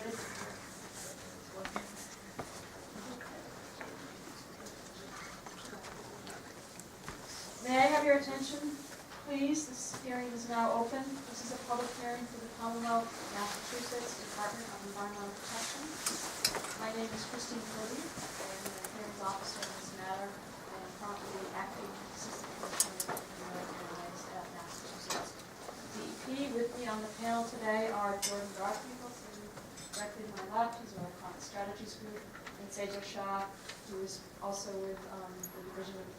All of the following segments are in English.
May I have your attention, please? This hearing is now open. This is a public hearing for the Commonwealth of Massachusetts Department of Environmental Protection. My name is Christine Cody. I am the hearings officer in this matter. I am currently acting assistant commissioner of at Massachusetts DEP. With me on the panel today are Jordan Garfield, sitting directly to my left, who's our Climate Strategies Group, and Sejal Shah, who is also with the Division of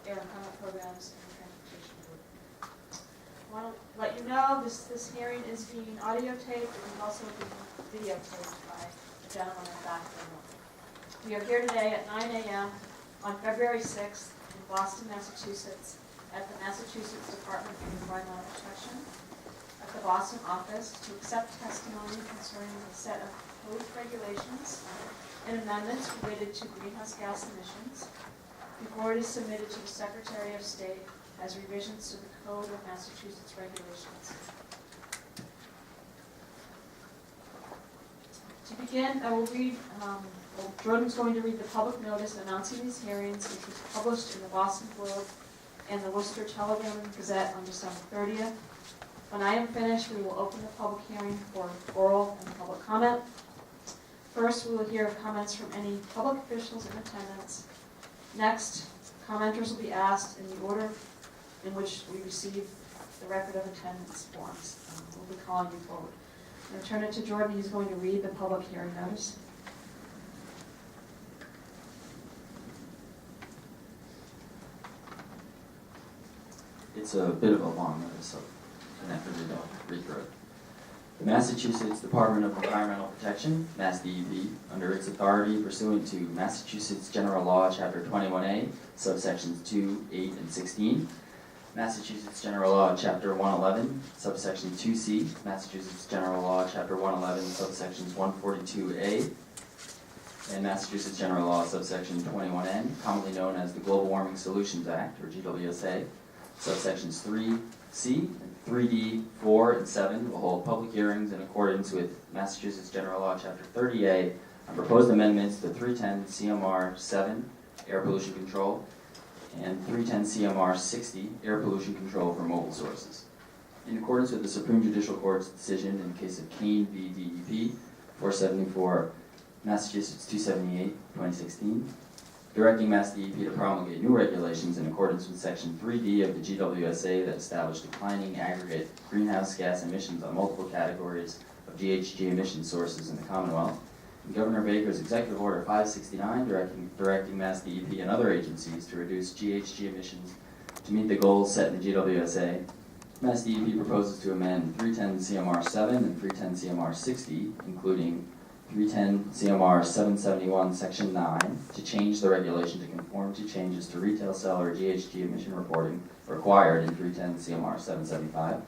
Air and Climate Programs and Transportation Group. I want to let you know this hearing is being audio taped and is also being videotaped by the gentleman in the back of the room. We are here today at 9 a.m. on February 6th in Boston, Massachusetts, at the Massachusetts Department of Environmental Protection, at the Boston office, to accept testimony concerning a set of code regulations and amendments related to greenhouse gas emissions before it is submitted to the Secretary of State as revisions to the Code of Massachusetts regulations. To begin, I will read, Jordan's going to read the public notice announcing these hearings, which was published in the Boston Globe and the Worcester Telegram and Gazette on December 30th. When I am finished, we will open the public hearing for oral and public comment. First, we will hear comments from any public officials in attendance. Next, commenters will be asked in the order in which we receive the record of attendance forms. We'll be calling you forward. I'm going to turn it to Jordan. He's going to read the public hearing notice. It's a bit of a long notice, so I'm going to have to read through it. The Massachusetts Department of Environmental Protection, Mass DEP, under its authority pursuant to Massachusetts General Law, Chapter 21A, subsections 2, 8, and 16, Massachusetts General Law, Chapter 111, subsection 2C, Massachusetts General Law, Chapter 111, subsections 142A, and Massachusetts General Law, subsection 21N, commonly known as the Global Warming Solutions Act, or GWSA, subsections 3C, 3D, 4, and 7 will hold public hearings in accordance with Massachusetts General Law, Chapter 30A, on proposed amendments to 310 CMR 7, air pollution control, and 310 CMR 60, air pollution control for mobile sources. In accordance with the Supreme Judicial Court's decision in the case of Kane v. DEP, 474 Massachusetts 278, 2016, directing Mass DEP to promulgate new regulations in accordance with Section 3D of the GWSA that establish declining aggregate greenhouse gas emissions on multiple categories of GHG emission sources in the Commonwealth, and Governor Baker's Executive Order 569 directing Mass DEP and other agencies to reduce GHG emissions to meet the goals set in the GWSA, Mass DEP proposes to amend 310 CMR 7 and 310 CMR 60, including 310 CMR 771 Section 9 to change the regulation to conform to changes to retail seller GHG emission reporting required in 310 CMR 775,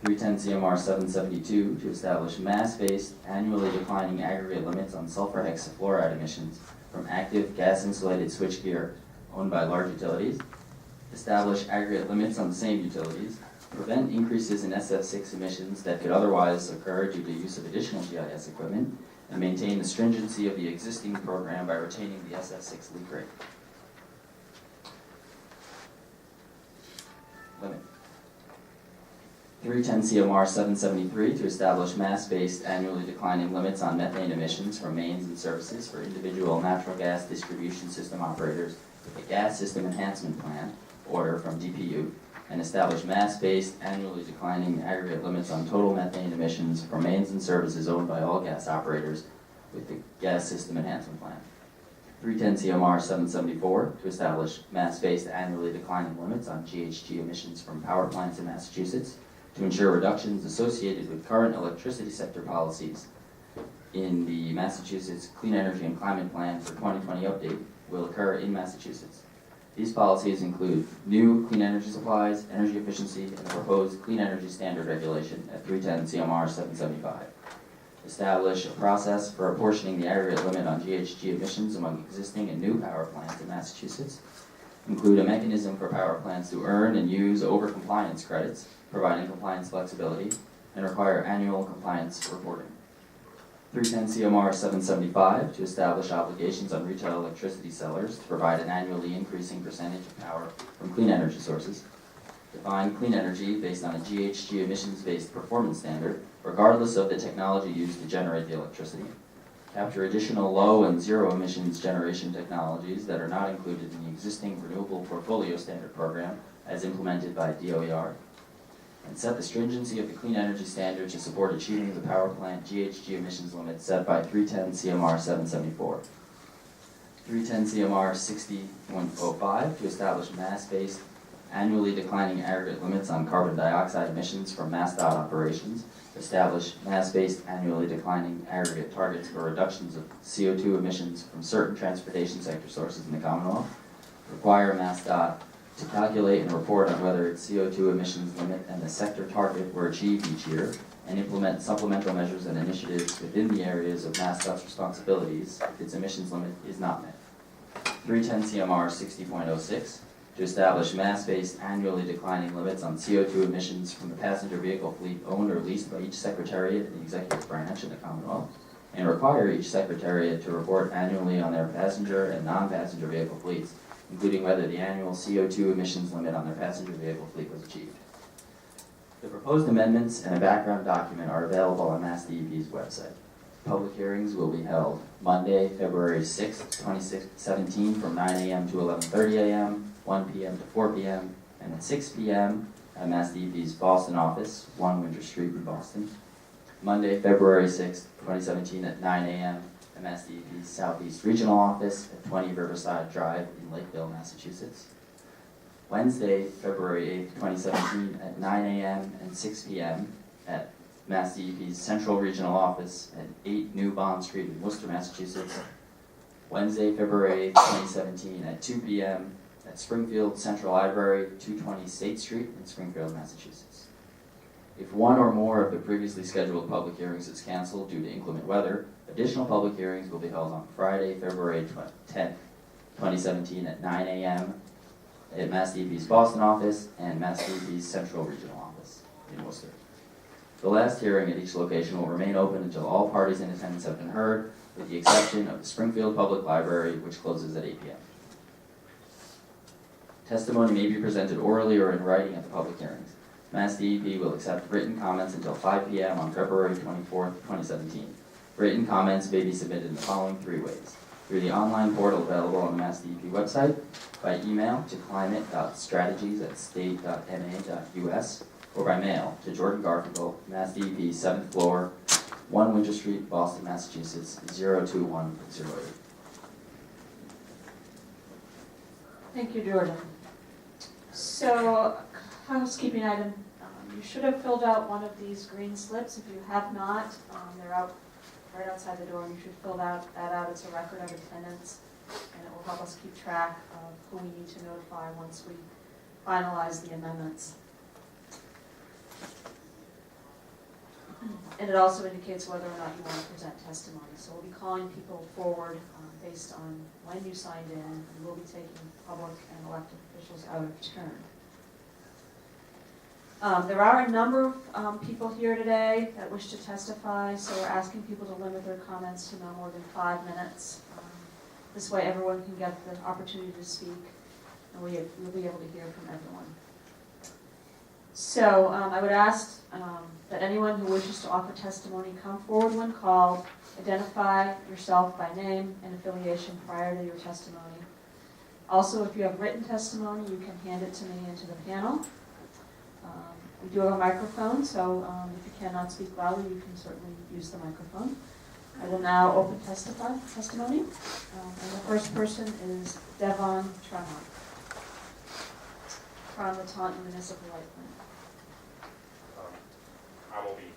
310 CMR 772 to establish mass-based annually declining aggregate limits on sulfur hexafluoride emissions from active gas-insulated switchgear owned by large utilities, establish aggregate limits on the same utilities, prevent increases in SF6 emissions that could otherwise occur due to use of additional GIS equipment, and maintain the stringency of the existing program by retaining the SF6 leak rate. Limit. 310 CMR 773 to establish mass-based annually declining limits on methane emissions from mains and services for individual natural gas distribution system operators with a gas system enhancement plan, order from DPU, and establish mass-based, annually declining aggregate limits on total methane emissions for mains and services owned by all gas operators with the Gas System Enhancement Plan. 310 CMR 774 to establish mass-based, annually declining limits on GHG emissions from power plants in Massachusetts to ensure reductions associated with current electricity sector policies in the Massachusetts Clean Energy and Climate Plan for 2020 update will occur in Massachusetts. These policies include new clean energy supplies, energy efficiency, and the proposed clean energy standard regulation at 310 CMR 775. Establish a process for apportioning the aggregate limit on GHG emissions among existing and new power plants in Massachusetts. Include a mechanism for power plants to earn and use over-compliance credits, providing compliance flexibility, and require annual compliance reporting. 310 CMR 775 to establish obligations on retail electricity sellers to provide an annually increasing percentage of power from clean energy sources. Define clean energy based on a GHG emissions-based performance standard, regardless of the technology used to generate the electricity. Capture additional low and zero emissions generation technologies that are not included in the existing Renewable Portfolio Standard program as implemented by DOER. And set the stringency of the clean energy standard to support achieving the power plant GHG emissions limits set by 310 CMR 774. 310 CMR 60.05 to establish mass-based annually declining aggregate limits on carbon dioxide emissions from MassDOT operations. Establish mass-based annually declining aggregate targets for reductions of CO2 emissions from certain transportation sector sources in the Commonwealth. Require MassDOT to calculate and report on whether its CO2 emissions limit and the sector target were achieved each year, and implement supplemental measures and initiatives within the areas of MassDOT's responsibilities if its emissions limit is not met. 310 CMR 60.06 to establish mass-based annually declining limits on CO2 emissions from the passenger vehicle fleet owned or leased by each Secretariat in the Executive Branch in the Commonwealth, and require each Secretariat to report annually on their passenger and non-passenger vehicle fleets, including whether the annual CO2 emissions limit on their passenger vehicle fleet was achieved. The proposed amendments and a background document are available on MassDEP's website. Public hearings will be held Monday, February 6, 2017 from 9 a.m. to 11:30 a.m., 1 p.m. to 4 p.m., and at 6 p.m. at MassDEP's Boston office, 1 Winter Street in Boston. Monday, February 6, 2017 at 9 a.m. at MassDEP's Southeast Regional Office at 20 Riverside Drive in Lakeville, Massachusetts. Wednesday, February 8, 2017 at 9 a.m. and 6 p.m. at MassDEP's Central Regional Office at 8 New Bond Street in Worcester, Massachusetts. Wednesday, February 8, 2017 at 2 p.m. at Springfield Central Library, 220 State Street in Springfield, Massachusetts. If one or more of the previously scheduled public hearings is canceled due to inclement weather, additional public hearings will be held on Friday, February 10, 2017 at 9 a.m. at MassDEP's Boston office and MassDEP's Central Regional Office in Worcester. The last hearing at each location will remain open until all parties in attendance have been heard, with the exception of the Springfield Public Library, which closes at 8 p.m. Testimony may be presented orally or in writing at the public hearings. MassDEP will accept written comments until 5 p.m. on February 24, 2017. Written comments may be submitted in the following 3 ways: through the online portal available on the MassDEP website, by email to climate.strategies@state.ma.us, or by mail to Jordan Garfinkel, MassDEP, 7th floor, 1 Winter Street, Boston, Massachusetts, 02108. Thank you, Jordan. So, housekeeping item, you should have filled out one of these green slips. If you have not, they're out right outside the door, and you should fill that out. It's a record of attendance, and it will help us keep track of who we need to notify once we finalize the amendments. And it also indicates whether or not you want to present testimony. So we'll be calling people forward based on when you signed in, and we'll be taking public and elected officials out of turn. There are a number of people here today that wish to testify, so we're asking people to limit their comments to no more than 5 minutes. This way everyone can get the opportunity to speak, and we'll be able to hear from everyone. So I would ask that anyone who wishes to offer testimony come forward when called, identify yourself by name and affiliation prior to your testimony. Also, if you have written testimony, you can hand it to me and to the panel. We do have a microphone, so if you cannot speak loudly, you can certainly use the microphone. I will now open testimony. And the first person is Devon Tremont from the Taunton Municipal Light Plant. I will be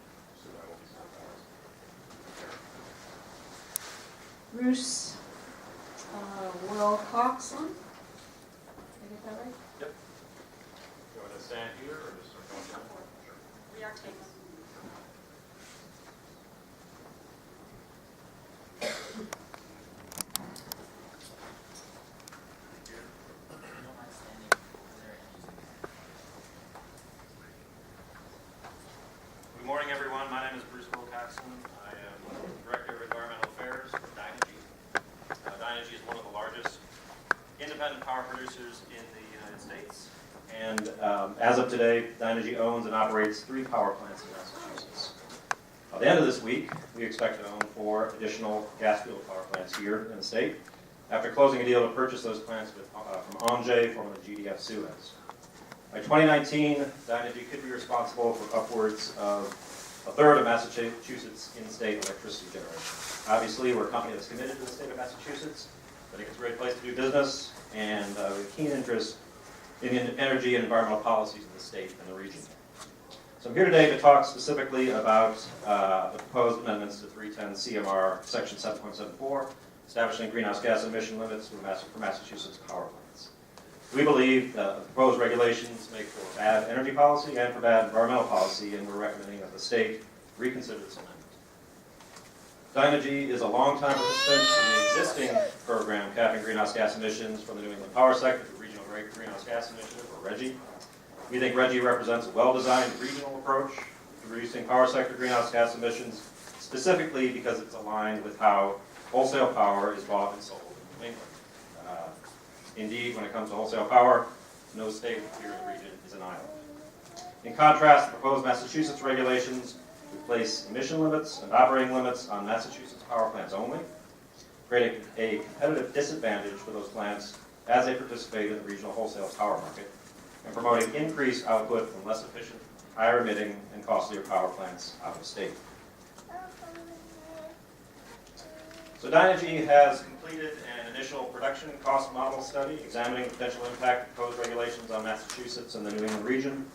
Bruce Wilcoxon. Did I get that right? Yep. You want to stand here or just start going down? We are taking. Good morning, everyone. My name is Bruce Wilcoxon. I am Director independent power producers in the United States. And as of today, Dynegy owns and operates 3 power plants in Massachusetts. By the end of this week, we expect to own 4 additional gas-fueled power plants here in the state, after closing a deal to purchase those plants from Engie, formerly GDF-Suez. By 2019, Dynegy could be responsible for upwards of a third of Massachusetts in-state electricity generation. Obviously, we're a company that's committed to the state of Massachusetts. I think it's a great place to do business, and we have a keen interest in the energy and environmental policies of the state and the region. So I'm here today to talk specifically about the proposed amendments to 310 CMR Section 7.74, establishing greenhouse gas emission limits for Massachusetts power plants. We believe that the proposed regulations make for bad energy policy and for bad environmental policy, and we're recommending that the state reconsider this amendment. Dynegy is a longtime participant in the existing program capping greenhouse gas emissions from the New England Power Sector, the Regional Greenhouse Gas Initiative, or RGGI. We think RGGI represents a well-designed regional approach to reducing power sector greenhouse gas emissions, specifically because it's aligned with how wholesale power is bought and sold in New England. Indeed, when it comes to wholesale power, no state here in the region is an island. In contrast, the proposed Massachusetts regulations would place emission limits and operating limits on Massachusetts power plants only, creating a competitive disadvantage for those plants as they participate in the regional wholesale power market, and promoting increased output from less efficient, higher emitting, and costlier power plants out of state. So Dynegy has completed an initial production cost model study examining the potential impact of proposed regulations on Massachusetts and the New England region.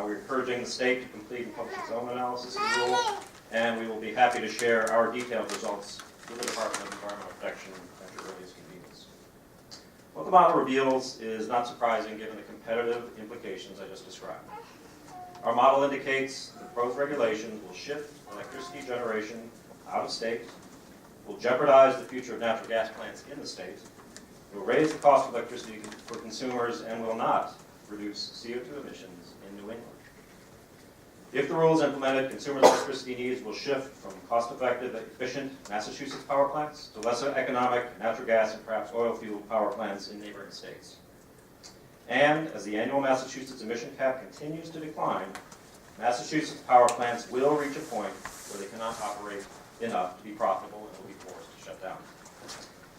We're encouraging the state to complete and publish its own analysis of the rule, and we will be happy to share our detailed results with the Department of Environmental Protection at your earliest convenience. What the model reveals is not surprising given the competitive implications I just described. Our model indicates that the proposed regulations will shift electricity generation out of state, will jeopardize the future of natural gas plants in the state, will raise the cost of electricity for consumers, and will not reduce CO2 emissions in New England. If the rule is implemented, consumers' electricity needs will shift from cost-effective, efficient Massachusetts power plants to lesser economic natural gas and perhaps oil-fueled power plants in neighboring states. And as the annual Massachusetts emission cap continues to decline, Massachusetts power plants will reach a point where they cannot operate enough to be profitable and will be forced to shut down.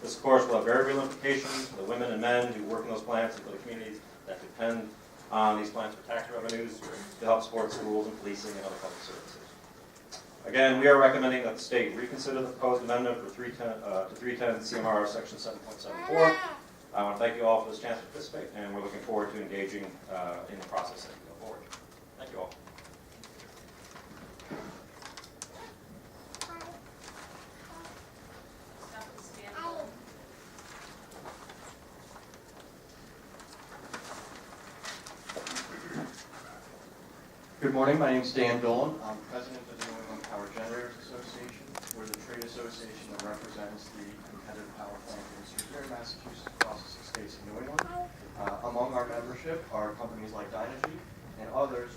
This, of course, will have very real implications for the women and men who work in those plants and for the communities that depend on these plants for tax revenues to help support schools and policing and other public services. Again, we are recommending that the state reconsider the proposed amendment for 310 CMR Section 7.74. I want to thank you all for this chance to participate, and we're looking forward to engaging in the process as we go forward. Thank you all. Good morning, my name is Dan Dolan. I'm president of the New England Power Generators Association. We're the trade association that represents the competitive power plant industry here in Massachusetts across the 6 states in New England. Among our membership are companies like Dynegy and others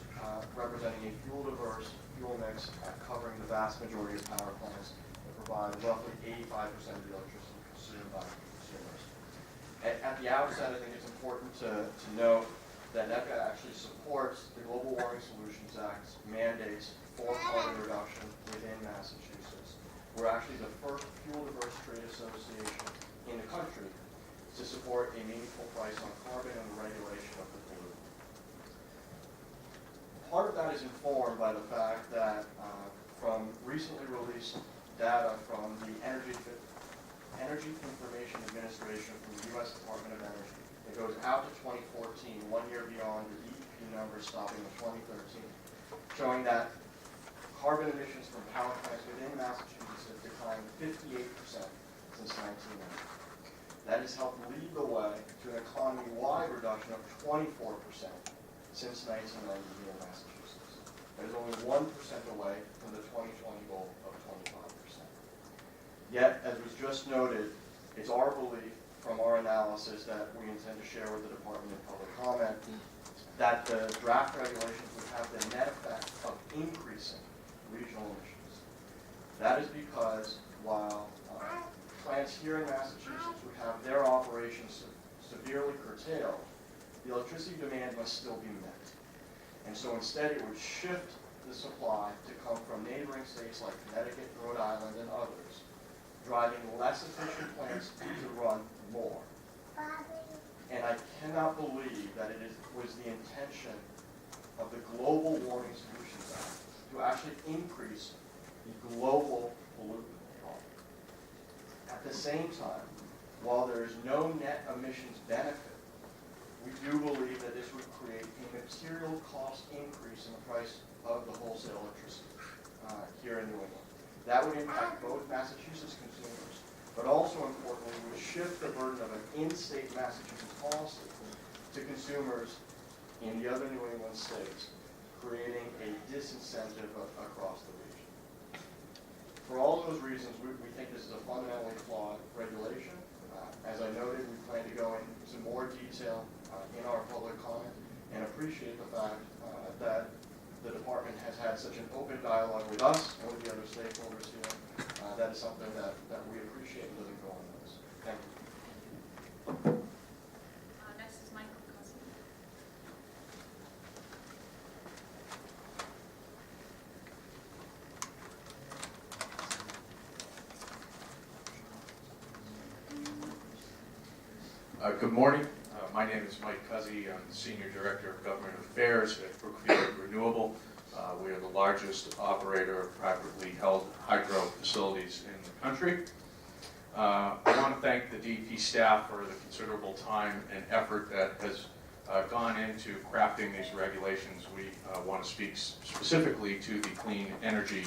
representing a fuel-diverse fuel mix covering the vast majority of power plants that provide roughly 85% of the electricity consumed by consumers. At the outset, I think it's important to note that NEPCA actually supports the Global Warming Solutions Act's mandates for carbon reduction within Massachusetts. We're actually the first fuel-diverse trade association in the country to support a meaningful price on carbon and the regulation of the pollutant. Part of that is informed by the fact that from recently released data from the Energy Information Administration from the U.S. Department of Energy. It goes out to 2014, 1 year beyond the DEP numbers stopping in 2013, showing that carbon emissions from power plants within Massachusetts have declined 58% since 1990. That has helped lead the way to an economy-wide reduction of 24% since 1990 here in Massachusetts. That is only 1% away from the 2020 goal of 25%. Yet, as was just noted, it's our belief from our analysis that we intend to share with the Department of Public Comment that the draft regulations would have the net effect of increasing regional emissions. That is because while plants here in Massachusetts would have their operations severely curtailed, the electricity demand must still be met. And so instead it would shift the supply to come from neighboring states like Connecticut, Rhode Island, and others, driving less efficient plants to run more. And I cannot believe that it was the intention of the Global Warming Solutions Act to actually increase the global pollutant problem. At the same time, while there is no net emissions benefit, we do believe that this would create a material cost increase in the price of the wholesale electricity here in New England. That would impact both Massachusetts consumers, but also importantly would shift the burden of an in-state Massachusetts policy to consumers in the other New England states, creating a disincentive across the region. For all those reasons, we think this is a fundamentally flawed regulation. As I noted, we plan to go into more detail in our public comment and appreciate the fact that the department has had such an open dialogue with us and with the other stakeholders here. That is something that we appreciate and doesn't go unnoticed. Thank you. Next is Michael Cousin. Good morning. My name is Mike Cuzzy. I'm the Senior Director of Government Affairs at Brookfield Renewable. We are the largest operator of privately held hydro facilities in the country. I want to thank the DEP staff for the considerable time and effort that has gone into crafting these regulations. We want to speak specifically to the clean energy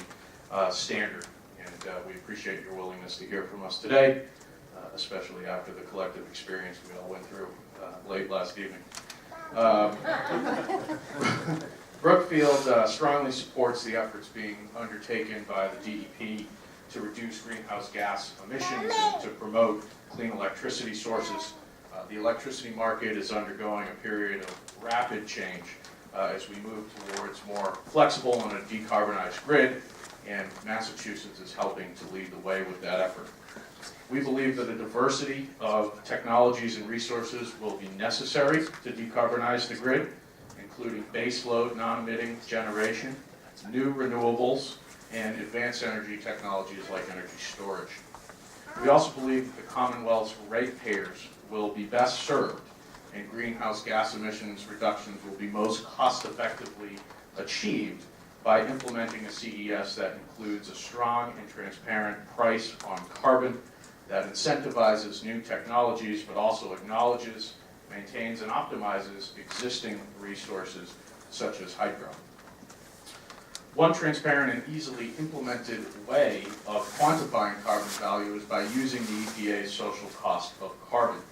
standard, and we appreciate your willingness to hear from us today, especially after the collective experience we all went through late last evening. Brookfield strongly supports the efforts being undertaken by the DEP to reduce greenhouse gas emissions and to promote clean electricity sources. The electricity market is undergoing a period of rapid change as we move towards more flexible and a decarbonized grid, and Massachusetts is helping to lead the way with that effort. We believe that a diversity of technologies and resources will be necessary to decarbonize the grid, including baseload, non-emitting generation, new renewables, and advanced energy technologies like energy storage. We also believe that the Commonwealth's ratepayers will be best served, and greenhouse gas emissions reductions will be most cost-effectively achieved by implementing a CES that includes a strong and transparent price on carbon that incentivizes new technologies, but also acknowledges, maintains, and optimizes existing resources such as hydro. One transparent and easily implemented way of quantifying carbon value is by using the EPA's social cost of carbon,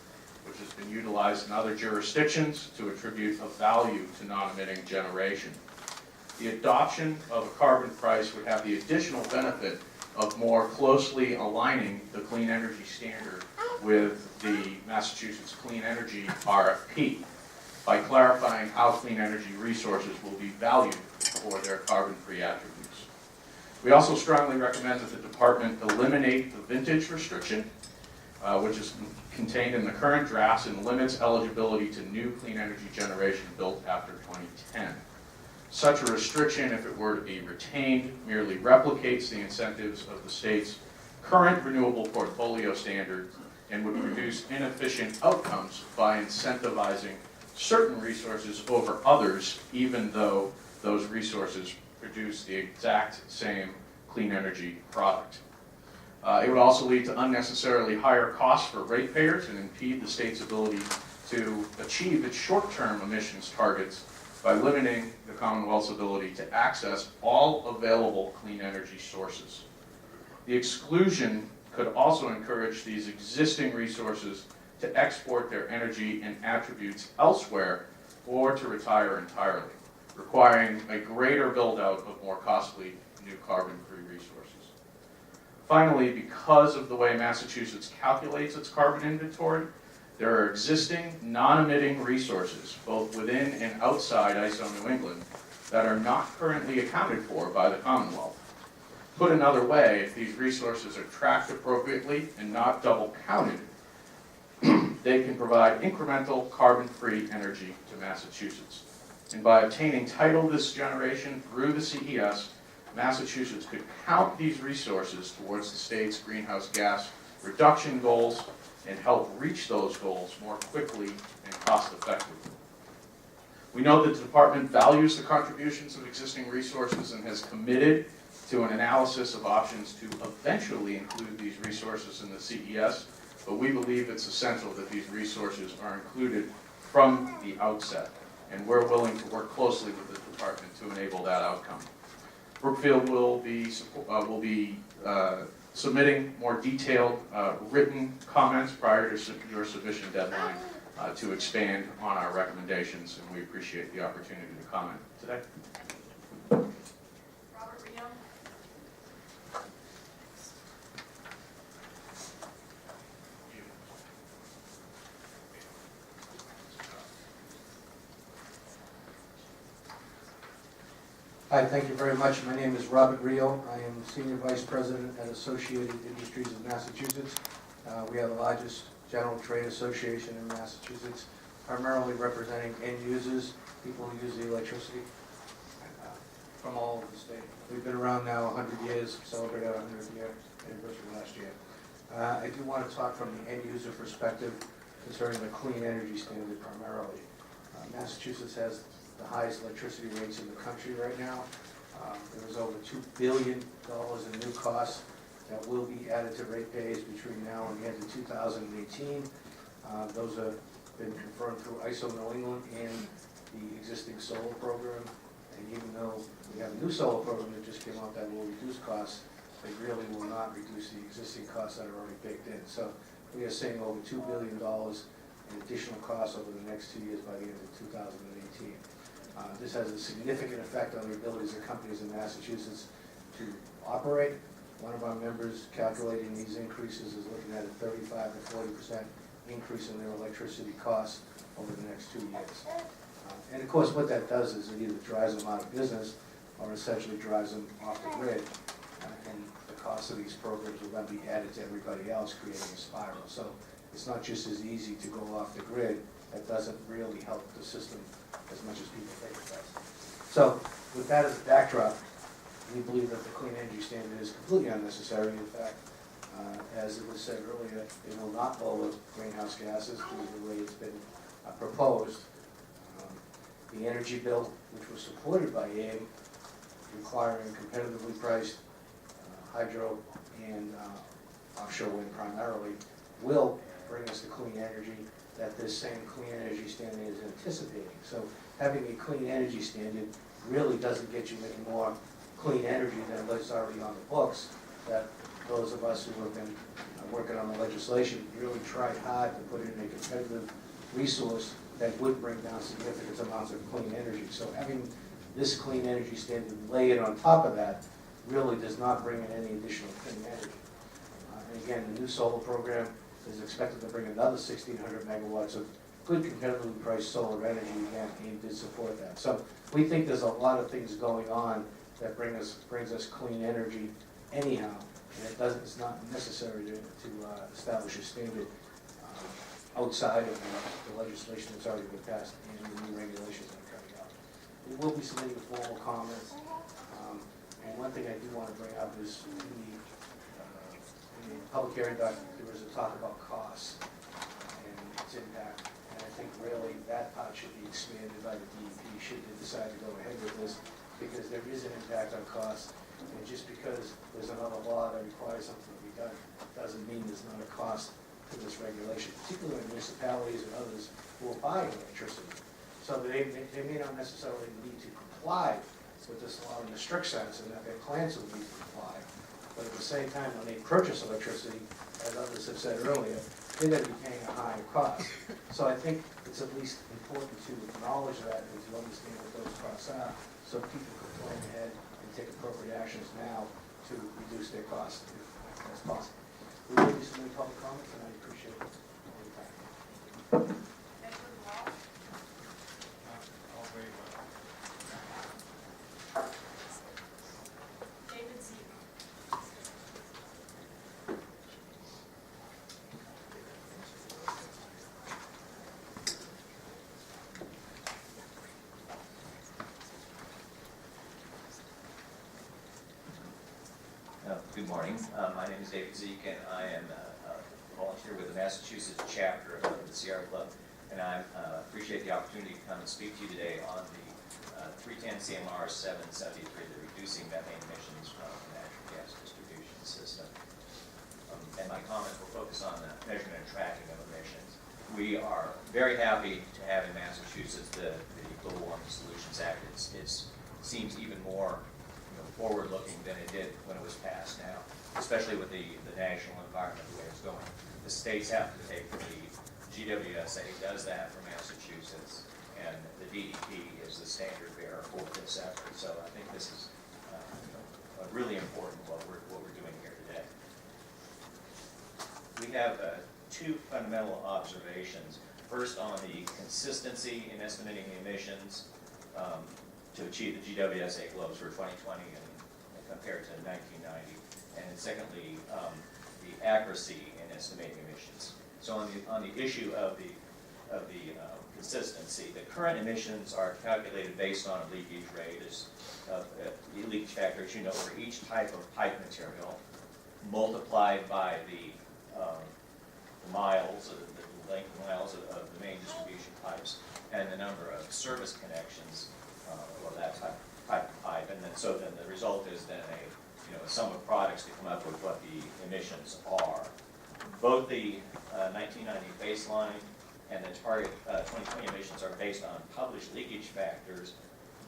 which has been utilized in other jurisdictions to attribute a value to non-emitting generation. The adoption of a carbon price would have the additional benefit of more closely aligning the clean energy standard with the Massachusetts Clean Energy RFP by clarifying how clean energy resources will be valued for their carbon-free attributes. We also strongly recommend that the department eliminate the vintage restriction, which is contained in the current drafts and limits eligibility to new clean energy generation built after 2010. Such a restriction, if it were to be retained, merely replicates the incentives of the state's current renewable portfolio standard and would produce inefficient outcomes by incentivizing certain resources over others, even though those resources produce the exact same clean energy product. It would also lead to unnecessarily higher costs for ratepayers and impede the state's ability to achieve its short-term emissions targets by limiting the Commonwealth's ability to access all available clean energy sources. The exclusion could also encourage these existing resources to export their energy and attributes elsewhere or to retire entirely, requiring a greater build-out of more costly new carbon-free resources. Finally, because of the way Massachusetts calculates its carbon inventory, there are existing non-emitting resources, both within and outside ISO New England, that are not currently accounted for by the Commonwealth. Put another way, if these resources are tracked appropriately and not double counted, they can provide incremental carbon-free energy to Massachusetts. And by obtaining title to this generation through the CES, Massachusetts could count these resources towards the state's greenhouse gas reduction goals and help reach those goals more quickly and cost-effectively. We know that the department values the contributions of existing resources and has committed to an analysis of options to eventually include these resources in the CES, but we believe it's essential that these resources are included from the outset, and we're willing to work closely with the department to enable that outcome. Brookfield will be submitting more detailed written comments prior to your submission deadline to expand on our recommendations, and we appreciate the opportunity to comment today. Robert Rio. Hi, thank you very much. My name is Robert Rio. I am Senior Vice President at Associated Industries of Massachusetts. We are the largest general trade association in Massachusetts, primarily representing end users, people who use the electricity from all over the state. We've been around now 100 years, celebrated our 100th year anniversary last year. I do want to talk from the end user perspective concerning the clean energy standard primarily. Massachusetts has the highest electricity rates in the country right now. There is over $2 billion in new costs that will be added to ratepayers between now and the end of 2018. Those have been confirmed through ISO New England and the existing solar program. And even though we have a new solar program that just came out that will reduce costs, they really will not reduce the existing costs that are already baked in. So we are seeing over $2 billion in additional costs over the next 2 years by the end of 2018. This has a significant effect on the abilities of companies in Massachusetts to operate. One of our members calculating these increases is looking at a 35 to 40% increase in their electricity costs over the next 2 years. And of course what that does is it either drives them out of business or essentially drives them off the grid. And the cost of these programs will then be added to everybody else, creating a spiral. So it's not just as easy to go off the grid. That doesn't really help the system as much as people think it does. So with that as a backdrop, we believe that the clean energy standard is completely unnecessary. In fact, as it was said earlier, it will not lower greenhouse gases due to the way it's been proposed. The energy bill, which was supported by AIM, requiring competitively priced hydro and offshore wind primarily, will bring us the clean energy that this same clean energy standard is anticipating. So having a clean energy standard really doesn't get you any more clean energy than what's already on the books, that those of us who have been working on the legislation really tried hard to put in a competitive resource that would bring down significant amounts of clean energy. So having this clean energy standard layered on top of that really does not bring in any additional clean energy. And again, the new solar program is expected to bring another 1,600 megawatts of good competitively priced solar energy. Again, AIM did support that. So we think there's a lot of things going on that brings us clean energy anyhow, and it's not necessary to establish a standard outside of the legislation that's already been passed and the new regulations that are coming out. We will be submitting formal comments, and one thing I do want to bring up is in the public hearing document there was a talk about costs and its impact, and I think really that part should be expanded by the DEP should they decide to go ahead with this, because there is an impact on costs, and just because there's another law that requires something to be done doesn't mean there's not a cost to this regulation, particularly in municipalities and others who are buying electricity. So they may not necessarily need to comply with this law in the strict sense, and that their plants will need to comply. But at the same time, when they purchase electricity, as others have said earlier, they're going to be paying a higher cost. So I think it's at least important to acknowledge that and to understand what those costs are, so people can plan ahead and take appropriate actions now to reduce their costs if that's possible. We will be submitting public comments, and I appreciate your time. Edward Wall. David Zebo. Good morning. My name is David Zeke, and I am a volunteer with the Massachusetts chapter of the Sierra Club. And I appreciate the opportunity to come and speak to you today on the 310 CMR 773, the reducing methane emissions from the natural gas distribution system. And my comments will focus on the measurement and tracking of emissions. We are very happy to have in Massachusetts the Global Warming Solutions Act. It seems even more forward-looking than it did when it was passed now, especially with the national environment, the way it's going. The states have to take the lead. GWSA does that for Massachusetts, and the DEP is the standard bearer for this effort. So I think this is really important what we're doing here today. We have two fundamental observations. First, on the consistency in estimating the emissions to achieve the GWSA goals for 2020 and compared to 1990. And then secondly, the accuracy in estimating emissions. So on the issue of the consistency, the current emissions are calculated based on a leakage rate, the leakage factor, as you know, for each type of pipe material, multiplied by the miles, the length of miles of the main distribution pipes, and the number of service connections or that type of pipe, and then the result is then a sum of products to come up with what the emissions are. Both the 1990 baseline and the target 2020 emissions are based on published leakage factors,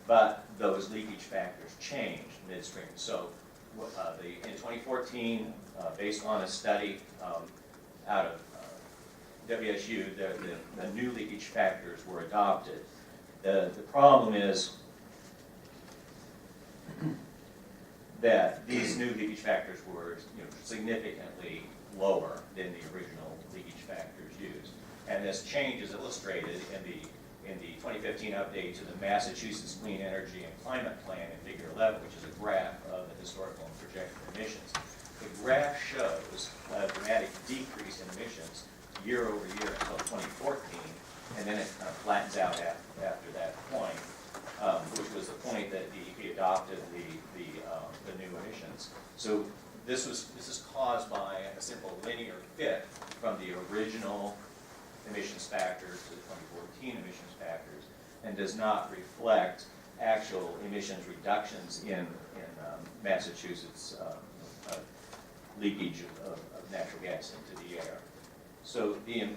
but those leakage factors change midstream. So in 2014, based on a study out of WSU, the new leakage factors were adopted. The problem is that these new leakage factors were significantly lower than the original leakage factors used. And this change is illustrated in the 2015 update to the Massachusetts Clean Energy and Climate Plan in Figure 11, which is a graph of the historical and projected emissions. The graph shows a dramatic decrease in emissions year over year until 2014, and then it kind of flattens out after that point, which was the point that DEP adopted the new emissions. So this is caused by a simple linear fit from the original emissions factors to the 2014 emissions factors, and does not reflect actual emissions reductions in Massachusetts leakage of natural gas into the air. So the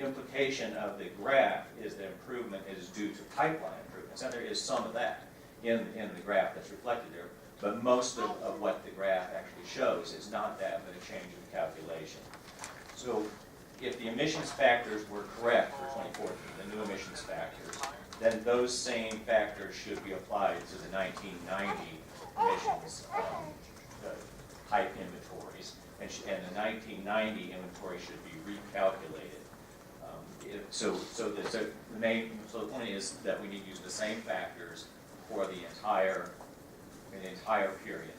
implication of the graph is that improvement is due to pipeline improvements, and there is some of that in the graph that's reflected there, but most of what the graph actually shows is not that, but a change in calculation. So if the emissions factors were correct for 2014, the new emissions factors, then those same factors should be applied to the 1990 emissions pipe inventories, and the 1990 inventory should be recalculated. So the point is that we need to use the same factors for the entire period.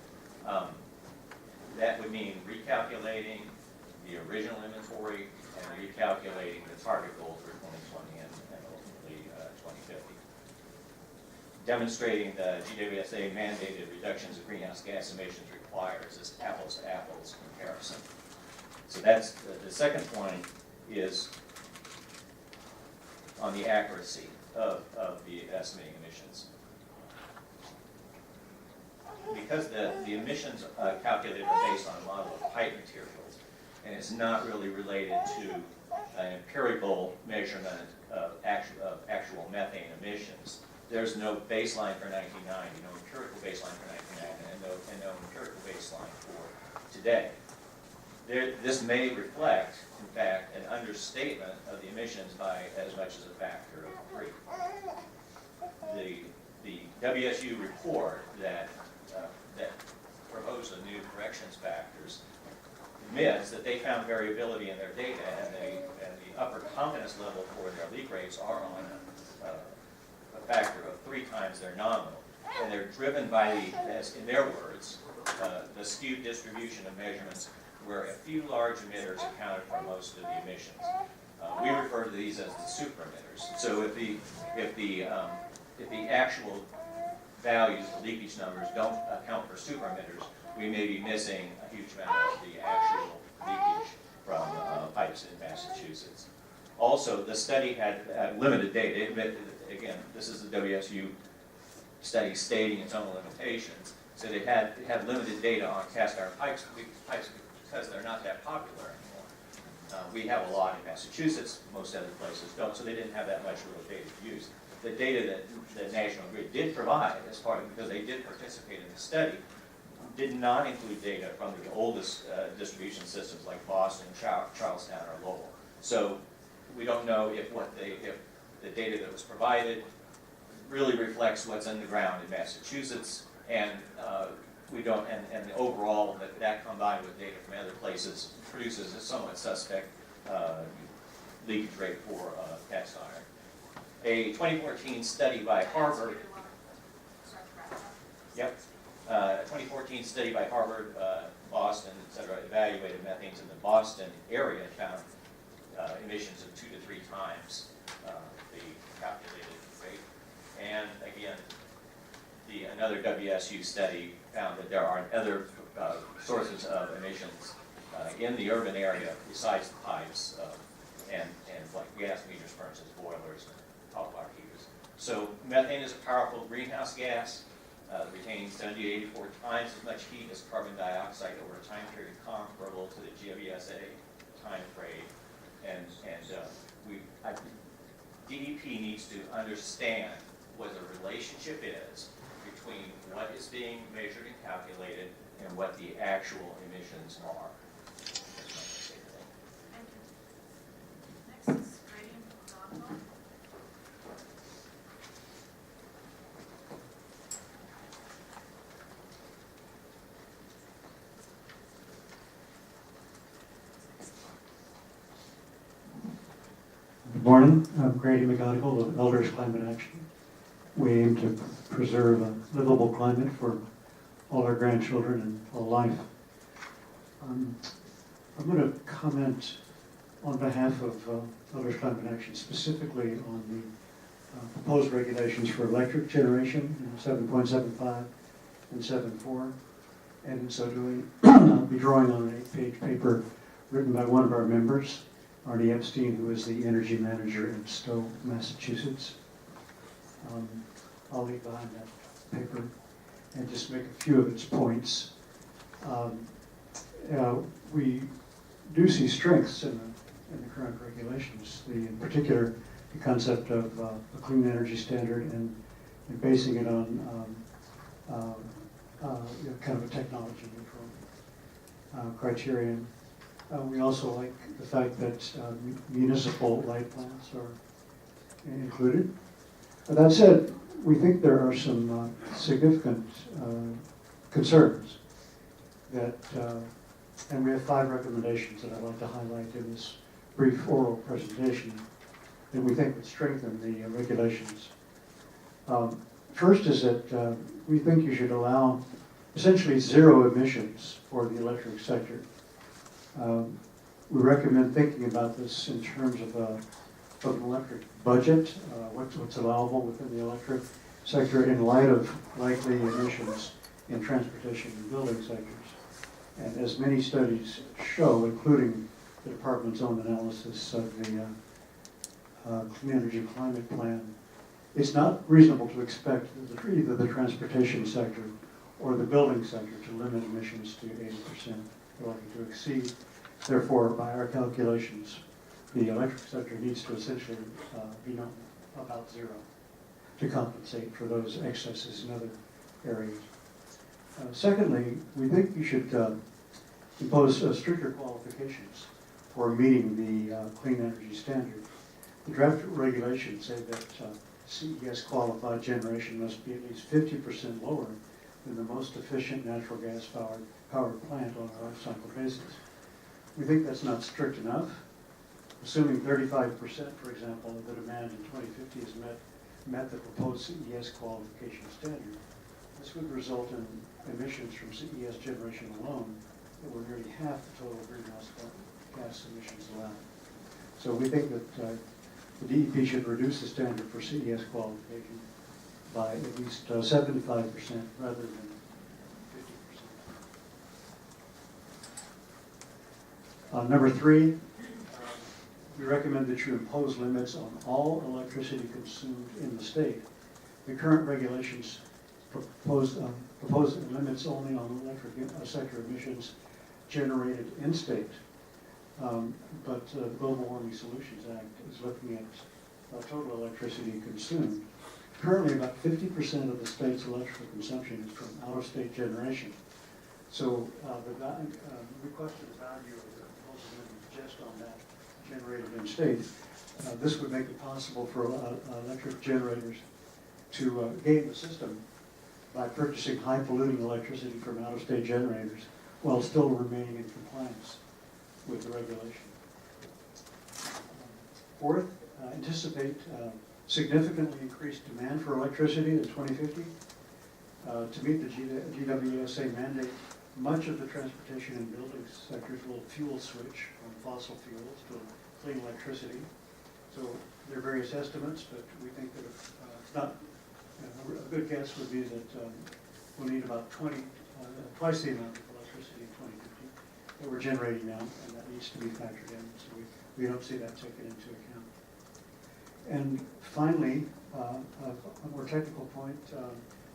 That would mean recalculating the original inventory and recalculating the target goal for 2020 and ultimately 2050. Demonstrating the GWSA mandated reductions of greenhouse gas emissions requires this apples-to-apples comparison. So that's the second point is on the accuracy of the estimating emissions. Because the emissions calculated are based on a model of pipe materials, and it's not really related to an empirical measurement of actual methane emissions. There's no baseline for 1990, no empirical baseline for 1990, and no empirical baseline for today. This may reflect, in fact, an understatement of the emissions by as much as a factor of 3. The WSU report that proposed the new corrections factors admits that they found variability in their data, and the upper confidence level for their leak rates are on a factor of 3 times their nominal. And they're driven by, as in their words, the skewed distribution of measurements where a few large emitters accounted for most of the emissions. We refer to these as the super emitters. So if the actual values, the leakage numbers, don't account for super emitters, we may be missing a huge amount of the actual leakage from pipes in Massachusetts. Also, the study had limited data. Again, this is the WSU study stating its own limitations. So it had limited data on cast iron pipes because they're not that popular anymore. We have a lot in Massachusetts, most other places don't, so they didn't have that much real data to use. The data that National Grid did provide, as part of, because they did participate in the study, did not include data from the oldest distribution systems like Boston, Charlestown, or Lowell. So we don't know if the data that was provided really reflects what's in the ground in Massachusetts, and we don't, and the overall that combined with data from other places produces a somewhat suspect leakage rate for cast iron. A 2014 study by Harvard. Yep. A 2014 study by Harvard, Boston, etc., evaluated methanes in the Boston area and found emissions of 2 to 3 times the calculated rate. And again, another WSU study found that there are other sources of emissions in the urban area besides the pipes and like gas meters, furnaces, boilers, hot water heaters. So methane is a powerful greenhouse gas, retaining 70 to 84 times as much heat as carbon dioxide over a time period comparable to the GWSA time frame. And DEP needs to understand what the relationship is between what is being measured and calculated and what the actual emissions are. Thank you. Next is Grady McDonald. Good morning. I'm Grady McGonigal of Elders Climate Action. We aim to preserve a livable climate for all our grandchildren and all life. I'm going to comment on behalf of Elders Climate Action, specifically on the proposed regulations for electric generation, 7.75 and 7.4. And in so doing, I'll be drawing on an 8-page paper written by one of our members, Arnie Epstein, who is the energy manager in Stowe, Massachusetts. I'll leave behind that paper and just make a few of its points. We do see strengths in the current regulations, in particular the concept of a clean energy standard and basing it on kind of a technology neutral criterion. We also like the fact that municipal light plants are included. That said, we think there are some significant concerns that, and we have 5 recommendations that I'd like to highlight in this brief oral presentation that we think would strengthen the regulations. First is that we think you should allow essentially 0 emissions for the electric sector. We recommend thinking about this in terms of an electric budget, what's allowable within the electric sector in light of likely emissions in transportation and building sectors. And as many studies show, including the department's own analysis of the Clean Energy Climate Plan, it's not reasonable to expect either the transportation sector or the building sector to limit emissions to 80%. They're likely to exceed. Therefore, by our calculations, the electric sector needs to essentially be about 0 to compensate for those excesses in other areas. Secondly, we think you should impose stricter qualifications for meeting the clean energy standard. The draft regulations say that CES qualified generation must be at least 50% lower than the most efficient natural gas powered plant on a life cycle basis. We think that's not strict enough. Assuming 35%, for example, of the demand in 2050 is met the proposed CES qualification standard, this would result in emissions from CES generation alone that were nearly half the total greenhouse gas emissions allowed. So we think that the DEP should reduce the standard for CES qualification by at least 75% rather than Number 3, we recommend that you impose limits on all electricity consumed in the state. The current regulations propose limits only on electric sector emissions generated in state. But the Global Warming Solutions Act is looking at total electricity consumed. Currently, about 50% of the state's electrical consumption is from out-of-state generation. So the requested value of the proposal limit just on that generated in state. This would make it possible for electric generators to game the system by purchasing high-polluting electricity from out-of-state generators while still remaining in compliance with the regulation. Fourth, anticipate significantly increased demand for electricity in 2050. To meet the GWSA mandate, much of the transportation and building sectors will fuel switch from fossil fuels to clean electricity. So there are various estimates, but we think that if, a good guess would be that we'll need about twice the amount of electricity in 2050 that we're generating now, and that needs to be factored in. So we don't see that taken into account. And finally, a more technical point,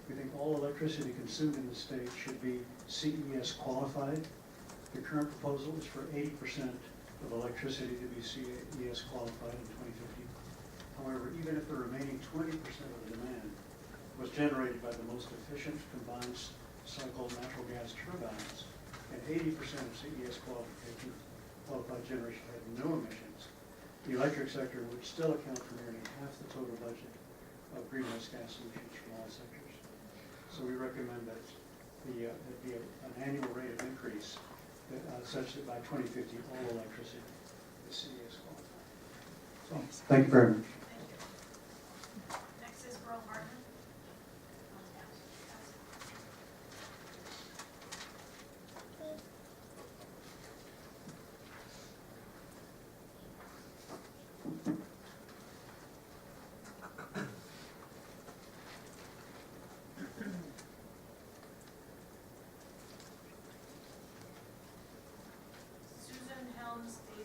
we think all electricity consumed in the state should be CES qualified. The current proposal is for 80% of electricity to be CES qualified in 2050. However, even if the remaining 20% of the demand was generated by the most efficient combined cycle natural gas turbines, and 80% of CES qualified generation had no emissions, the electric sector would still account for nearly half the total budget of greenhouse gas emissions from all sectors. So we recommend that there be an annual rate of increase such that by 2050 all electricity is CES qualified. So, thank you very much. Next is Earl Martin. Susan Helms Daly.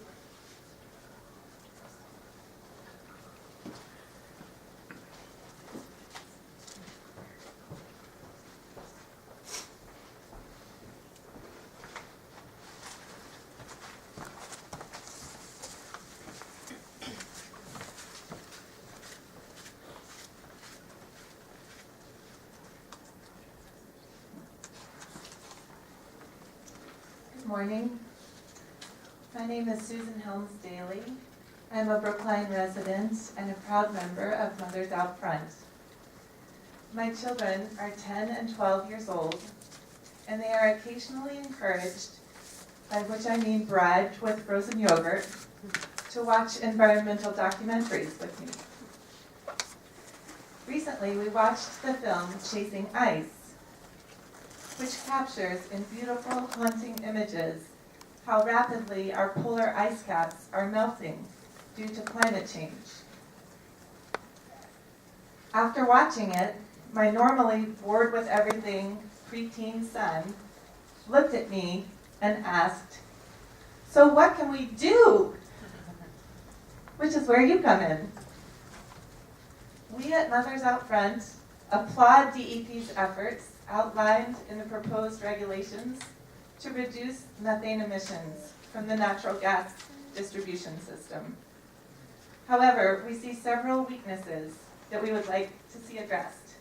Good morning. My name is Susan Helms Daly. I'm a Brookline resident and a proud member of Mothers Out Front. My children are 10 and 12 years old, and they are occasionally encouraged, by which I mean bribed with frozen yogurt, to watch environmental documentaries with me. Recently, we watched the film Chasing Ice, which captures in beautiful, haunting images how rapidly our polar ice caps are melting due to climate change. After watching it, my normally bored with everything preteen son looked at me and asked, "So what can we do?" Which is where you come in. We at Mothers Out Front applaud DEP's efforts outlined in the proposed regulations to reduce methane emissions from the natural gas distribution system. However, we see several weaknesses that we would like to see addressed.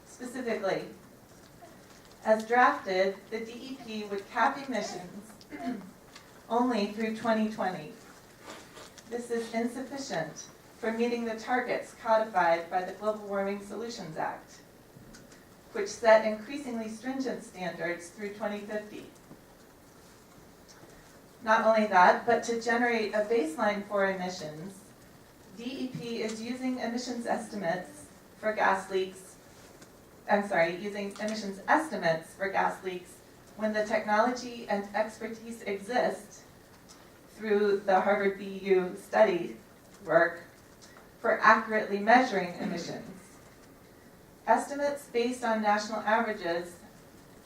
Specifically, as drafted, the DEP would cap emissions only through 2020. This is insufficient for meeting the targets codified by the Global Warming Solutions Act, which set increasingly stringent standards through 2050. Not only that, but to generate a baseline for emissions, DEP is using emissions estimates for gas leaks when the technology and expertise exist through the Harvard BU study work for accurately measuring emissions. Estimates based on national averages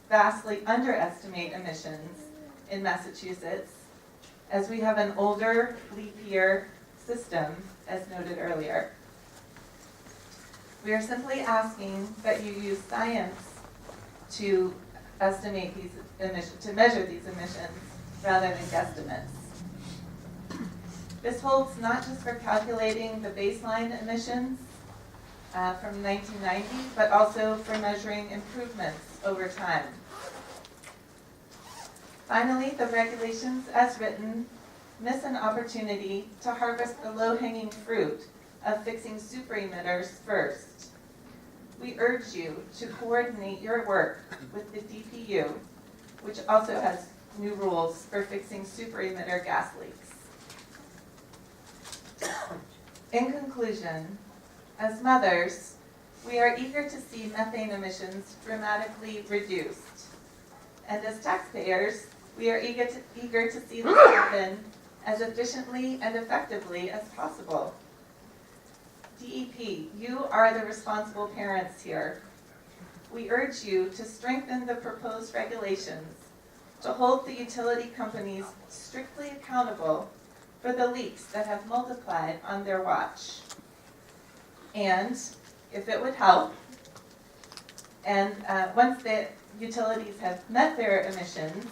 vastly underestimate emissions in Massachusetts as we have an older leap year system, as noted earlier. We are simply asking that you use science to estimate these emissions, to measure these emissions, rather than guesstimates. This holds not just for calculating the baseline emissions from 1990, but also for measuring improvements over time. Finally, the regulations as written miss an opportunity to harvest the low-hanging fruit of fixing super emitters first. We urge you to coordinate your work with the DPU, which also has new rules for fixing super emitter gas leaks. In conclusion, as mothers, we are eager to see methane emissions dramatically reduced. And as taxpayers, we are eager to see this happen as efficiently and effectively as possible. DEP, you are the responsible parents here. We urge you to strengthen the proposed regulations to hold the utility companies strictly accountable for the leaks that have multiplied on their watch. And if it would help, and once the utilities have met their emissions,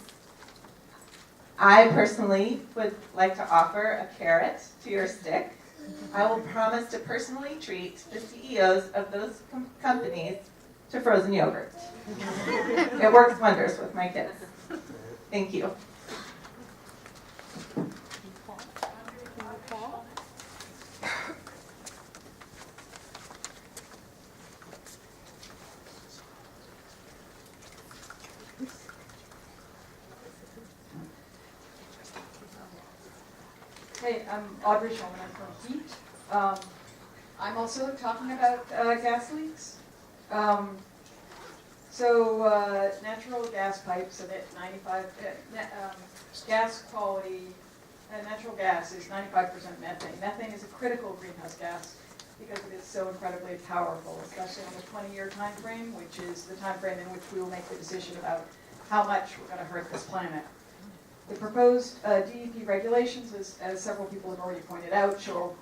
I personally would like to offer a carrot to your stick. I will promise to personally treat the CEOs of those companies to frozen yogurt. It works wonders with my kids. Thank you. Hey, I'm Audrey Shulman, I'm from Heat. I'm also talking about gas leaks. Natural gas pipes emit 95, gas quality, natural gas is 95% methane. Methane is a critical greenhouse gas because it is so incredibly powerful, especially on the 20-year time frame, which is the time frame in which we will make the decision about how much we're going to hurt this planet. The proposed DEP regulations, as several people have already pointed out, show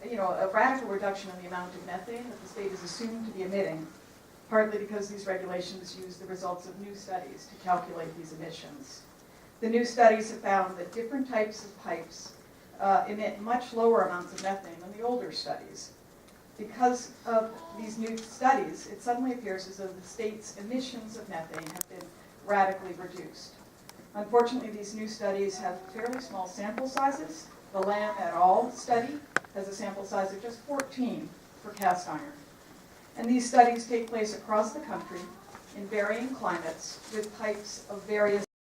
a radical reduction in the amount of methane that the state is assumed to be emitting, partly because these regulations use the results of new studies to calculate these emissions. The new studies have found that different types of pipes emit much lower amounts of methane than the older studies. Because of these new studies, it suddenly appears as though the state's emissions of methane have been radically reduced. Unfortunately, these new studies have fairly small sample sizes. The Lamb et al. Study has a sample size of just 14 for cast iron. And these studies take place across the country in varying climates with pipes of various